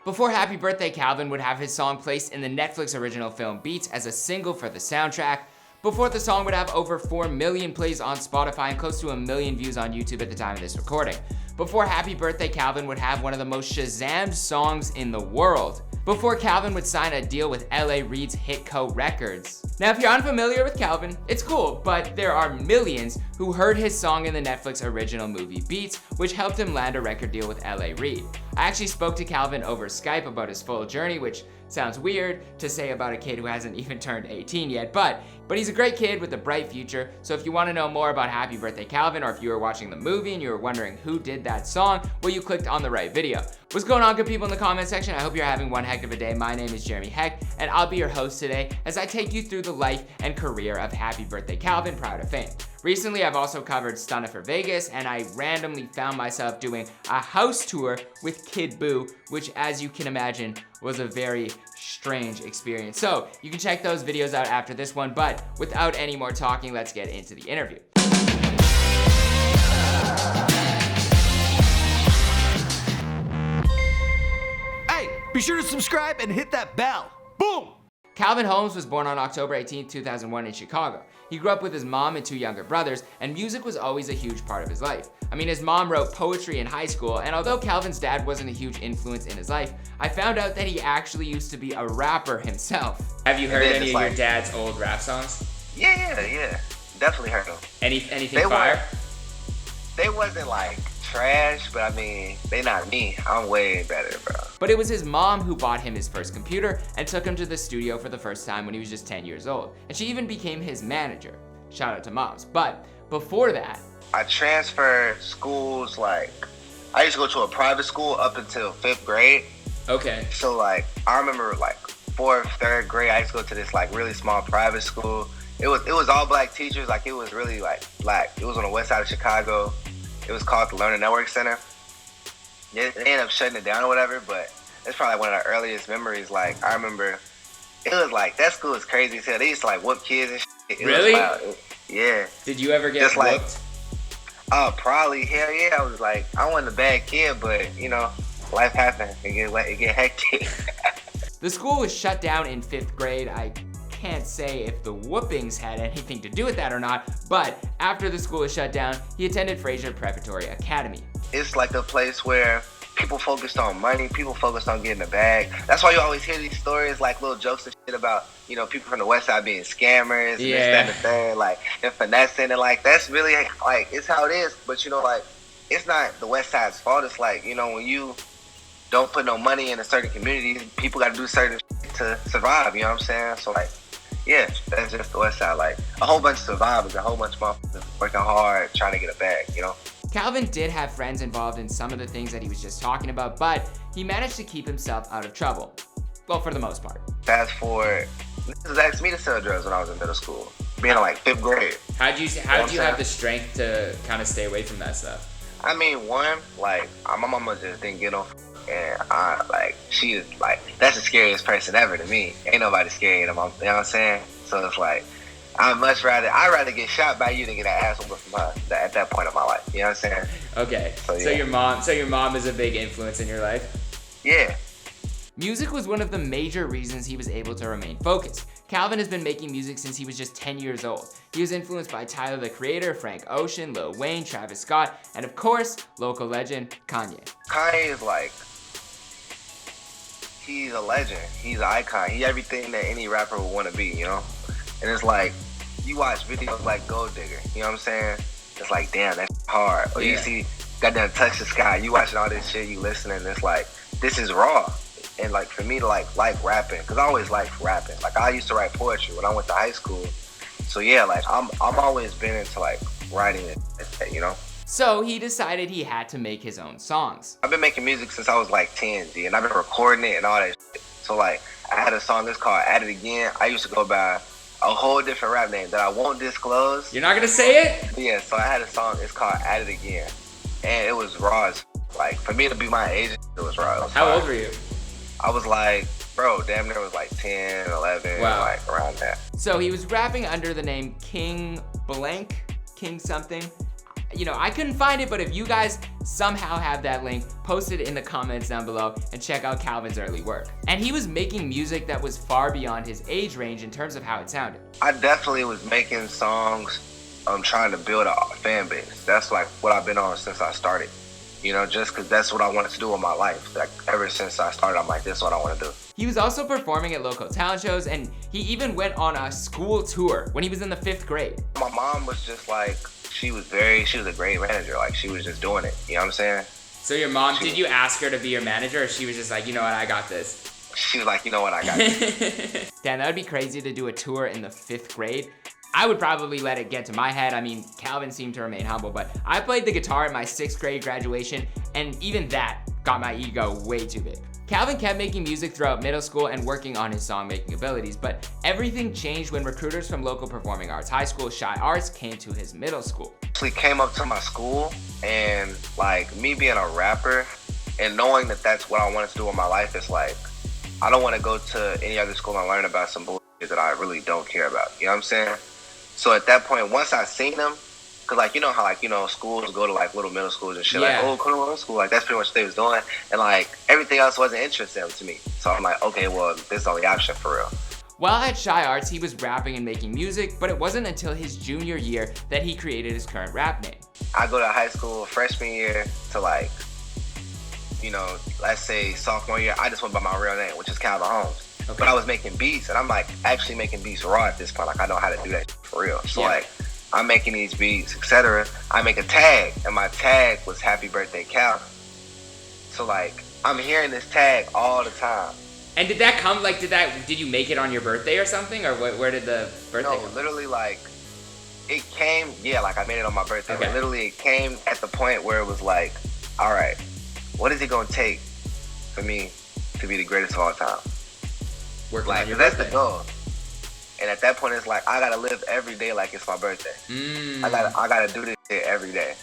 Before Happy Birthday Calvin would have his song placed in the Netflix original film Beats as a single for the soundtrack. Before the song would have over 4 million plays on Spotify and close to 1 million views on YouTube at the time of this recording. Before Happy Birthday Calvin would have one of the most Shazammed songs in the world. Before Calvin would sign a deal with Reid's Hitco Records. Now, if you're unfamiliar with Calvin, it's cool, but there are millions who heard his song in the Netflix original movie Beats, which helped him land a record deal with Reid. I actually spoke to Calvin over Skype about his full journey, which sounds weird to say about a kid who hasn't even turned 18 yet, but he's a great kid with a bright future. So if you want to know more about Happy Birthday Calvin, or if you were watching the movie and you were wondering who did that song, well, you clicked on the right video. What's going on, good people in the comment section? I hope you're having one heck of a day. My name is Jeremy Heck, and I'll be your host today as I take you through the life and career of Happy Birthday Calvin, proud of fame. Recently, I've also covered Stunna for Vegas, and I randomly found myself doing a house tour with Kid Boo, which, as you can imagine, was a very strange experience. So you can check those videos out after this one, but without any more talking, let's get into the interview. Hey, be sure to subscribe and hit that bell. Boom! Calvin Holmes was born on October 18, 2001 in Chicago. He grew up with his mom and 2 younger brothers, and music was always a huge part of his life. I mean, his mom wrote poetry in high school, and although Calvin's dad wasn't a huge influence in his life, I found out that he actually used to be a rapper himself. Have you heard any of your dad's old rap songs? Yeah. Definitely heard them. Anything fire? They wasn't like trash, but I mean, they not me. I'm way better, bro. But it was his mom who bought him his first computer and took him to the studio for the first time when he was just 10 years old. And she even became his manager. Shout out to moms. But before that, I transferred schools, like, I used to go to a private school up until 5th grade. Okay. So like, I remember like 4th, 3rd grade, I used to go to this like really small private school. It was all black teachers, like it was really like black. It was on the west side of Chicago. It was called the Learning Network Center. They ended up shutting it down or whatever, but it's probably one of the earliest memories. Like, I remember, it was like, that school was crazy as hell. They used to like whoop kids and shit. Really? Yeah. Did you ever get just whooped? Like, probably, hell yeah. I was like, I wasn't a bad kid, but you know, life happens. It get hectic. The school was shut down in 5th grade. I can't say if the whoopings had anything to do with that or not, but after the school was shut down, he attended Fraser Preparatory Academy. It's like a place where people focused on money, people focused on getting a bag. That's why you always hear these stories, like little jokes and shit about, you know, people from the west side being scammers and this, that, and the thing, like, and finessing, and like, that's really, like, it's how it is, but you know, like, it's not the west side's fault. It's like, you know, when you don't put no money in a certain community, people got to do certain shit to survive, you know what I'm saying? So like, yeah, that's just the west side. Like, a whole bunch of survivors, a whole bunch of motherfuckers working hard, trying to get a bag, you know? Calvin did have friends involved in some of the things that he was just talking about, but he managed to keep himself out of trouble. Well, for the most part. Fast forward, niggas asked me to sell drugs when I was in middle school, being in like 5th grade. How'd you have the strength to kind of stay away from that stuff? I mean, one, like, my mama just didn't get on, and she is like, that's the scariest person ever to me. Ain't nobody scary, you know what I'm saying? So it's like, I'd rather get shot by you than get an ass whooping from her at that point in my life. You know what I'm saying? Okay. So yeah. So your mom is a big influence in your life? Yeah. Music was one of the major reasons he was able to remain focused. Calvin has been making music since he was just 10 years old. He was influenced by Tyler the Creator, Frank Ocean, Lil Wayne, Travis Scott, and of course, local legend, Kanye. Kanye is like, he's a legend. He's an icon. He's everything that any rapper would want to be, you know? And it's like, you watch videos like Gold Digger, you know what I'm saying? It's like, damn, that's hard. Or you see, goddamn Touch the Sky, you watching all this shit, you listening, it's like, this is raw. And like, for me to like rapping, because I always liked rapping. Like, I used to write poetry when I went to high school. So yeah, like, I'm always been into like writing it, you know? So he decided he had to make his own songs. I've been making music since I was like 10, G, and I've been recording it and all that shit. So like, I had a song that's called At It Again. I used to go by a whole different rap name that I won't disclose. You're not gonna say it? Yeah, so I had a song, it's called At It Again. And it was raw as, like, for me to be my age, it was raw. How old were you? I was like, bro, damn near was like 10, 11, wow. Like around that. So he was rapping under the name King Blank, King something. I couldn't find it, but if you guys somehow have that link, post it in the comments down below and check out Calvin's early work. And he was making music that was far beyond his age range in terms of how it sounded. I definitely was making songs trying to build a fan base. That's like what I've been on since I started. Just because that's what I wanted to do in my life. Like ever since I started, I'm like, this is what I want to do. He was also performing at local talent shows, and he even went on a school tour when he was in the 5th grade. My mom was just like, she was a great manager. Like she was just doing it. You know what I'm saying? So your mom, did you ask her to be your manager, or she was just like, you know what, I got this? She was like, you know what, I got this. Damn, that would be crazy to do a tour in the 5th grade. I would probably let it get to my head. I mean, Calvin seemed to remain humble, but I played the guitar at my 6th grade graduation, and even that got my ego way too big. Calvin kept making music throughout middle school and working on his song-making abilities, but everything changed when recruiters from local performing arts high school, Shy Arts, came to his middle school. He came up to my school, and like me being a rapper and knowing that that's what I wanted to do in my life, it's like, I don't want to go to any other school and learn about some bullshit that I really don't care about. You know what I'm saying? So at that point, once I seen them, cause like, you know how like, schools go to like little middle schools and shit, like, oh, come to middle school. Like that's pretty much what they was doing. And like everything else wasn't interesting to me. So I'm like, okay, well, this is the only option for real. While at Shy Arts, he was rapping and making music, but it wasn't until his junior year that he created his current rap name. I go to high school freshman year to like, let's say sophomore year, I just went by my real name, which is Calvin Holmes. Okay. But I was making beats, and I'm like actually making beats raw at this point. Like I know how to do that shit for real. So like I'm making these beats, etc. I make a tag, and my tag was HappyBirthdayCalvin. So like I'm hearing this tag all the time. And did that come did you make it on your birthday or something, or where did the birthday come? No, literally like it came. Yeah, like I made it on my birthday. Okay. But literally it came at the point where it was like, all right, what is it gonna take for me to be the greatest of all time? Working on your that's birthday. the goal. And at that point, it's like I gotta live every day like it's my birthday. I gotta do this shit every day.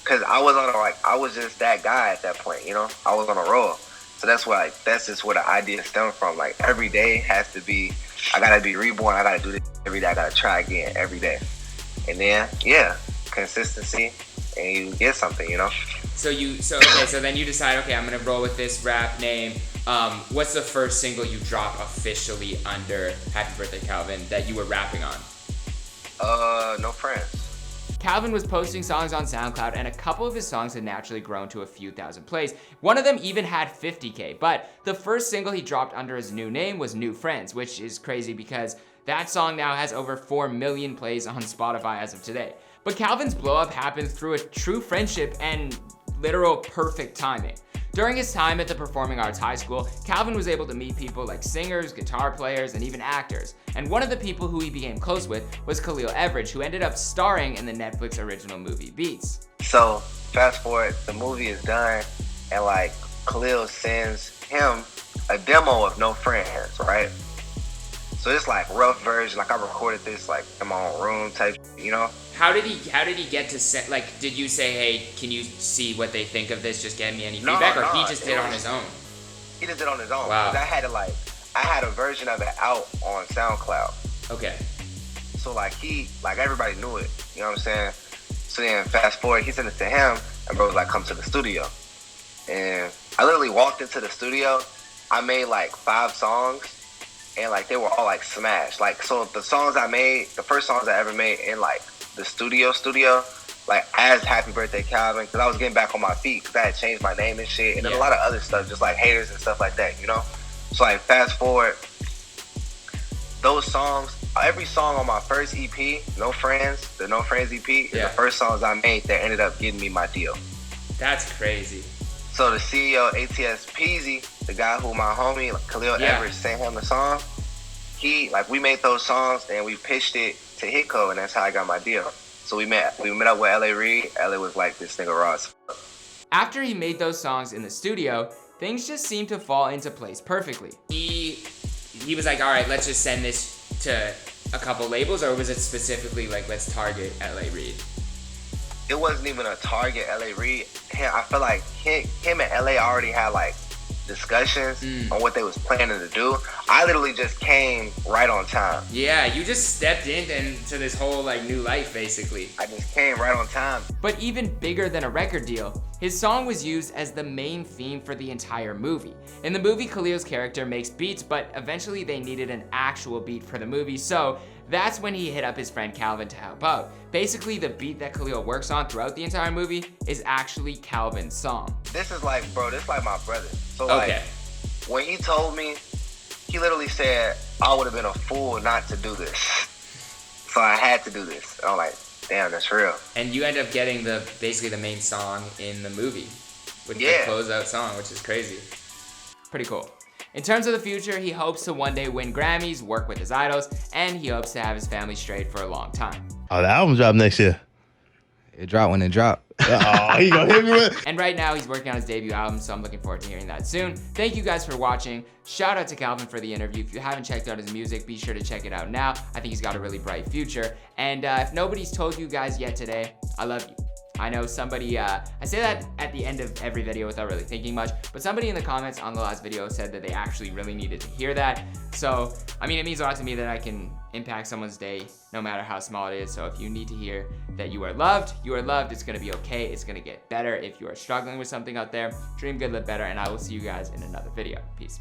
Cause I was just that guy at that point. I was on a roll. So that's just where the idea stemmed from. Like every day has to be, I gotta be reborn. I gotta do this every day. I gotta try again every day. And then consistency, and you get something. So then you decide, okay, I'm gonna roll with this rap name. What's the first single you drop officially under HappyBirthdayCalvin that you were rapping on? No Friends. Calvin was posting songs on SoundCloud, and a couple of his songs had naturally grown to a few thousand plays. One of them even had 50K, but the first single he dropped under his new name was New Friends, which is crazy because that song now has over 4 million plays on Spotify as of today. But Calvin's blow up happened through a true friendship and literal perfect timing. During his time at the Performing Arts High School, Calvin was able to meet people like singers, guitar players, and even actors. And one of the people who he became close with was Khalil Everidge, who ended up starring in the Netflix original movie Beats. So fast forward, the movie is done, and like Khalil sends him a demo of No Friends, right? So it's like rough version. Like I recorded this like in my own room type, How did he get to say, like, did you say, hey, can you see what they think of this? Just get me any feedback, or he just did it on his own? He just did it on his own. Wow. I had a version of it out on SoundCloud. Okay. So like everybody knew it, you know what I'm saying? So then fast forward, he sent it to him, and bro was like, come to the studio. And I literally walked into the studio. I made like 5 songs, and like they were all like smashed. Like, so the songs I made, the first songs I ever made in like the studio, like as HappyBirthdayCalvin, because I was getting back on my feet because I had changed my name and shit, and then a lot of other stuff, just like haters and stuff like that, So like fast forward, those songs, every song on my first EP, No Friends, the No Friends EP, is the first songs I made that ended up getting me my deal. That's crazy. So the CEO, ATS Peasy, the guy who my homie, Khalil Everidge, sent him the song, we made those songs and we pitched it to Hitco, and that's how I got my deal. So we met up with Reid. Elliott was like, this nigga raw as fuck. After he made those songs in the studio, things just seemed to fall into place perfectly. He was like, all right, let's just send this to a couple labels, or was it specifically like, let's target LA Reid? It wasn't even a target LA Reid. I feel like him and LA already had like discussions on what they was planning to do, I literally just came right on time. Yeah, you just stepped into this whole like new life basically. I just came right on time. But even bigger than a record deal, his song was used as the main theme for the entire movie. In the movie, Khalil's character makes beats, but eventually they needed an actual beat for the movie, so that's when he hit up his friend Calvin to help out. Basically, the beat that Khalil works on throughout the entire movie is actually Calvin's song. This is like, bro, this is like my brother. So like, when he told me, he literally said, I would have been a fool not to do this. So I had to do this. I'm like, damn, that's real. And you end up getting basically the main song in the movie with the closeout song, which is crazy. Pretty cool. In terms of the future, he hopes to one day win Grammys, work with his idols, and he hopes to have his family straight for a long time. Oh, the album drop next year. It dropped when it dropped. Oh, he gonna hit me with. And right now, he's working on his debut album, so I'm looking forward to hearing that soon. Thank you guys for watching. Shout out to Calvin for the interview. If you haven't checked out his music, be sure to check it out now. I think he's got a really bright future. And if nobody's told you guys yet today, I love you. I know somebody, I say that at the end of every video without really thinking much, but somebody in the comments on the last video said that they actually really needed to hear that. So, I mean, it means a lot to me that I can impact someone's day, no matter how small it is. So if you need to hear that you are loved, it's gonna be okay, it's gonna get better. If you are struggling with something out there, dream good, live better, and I will see you guys in another video. Peace.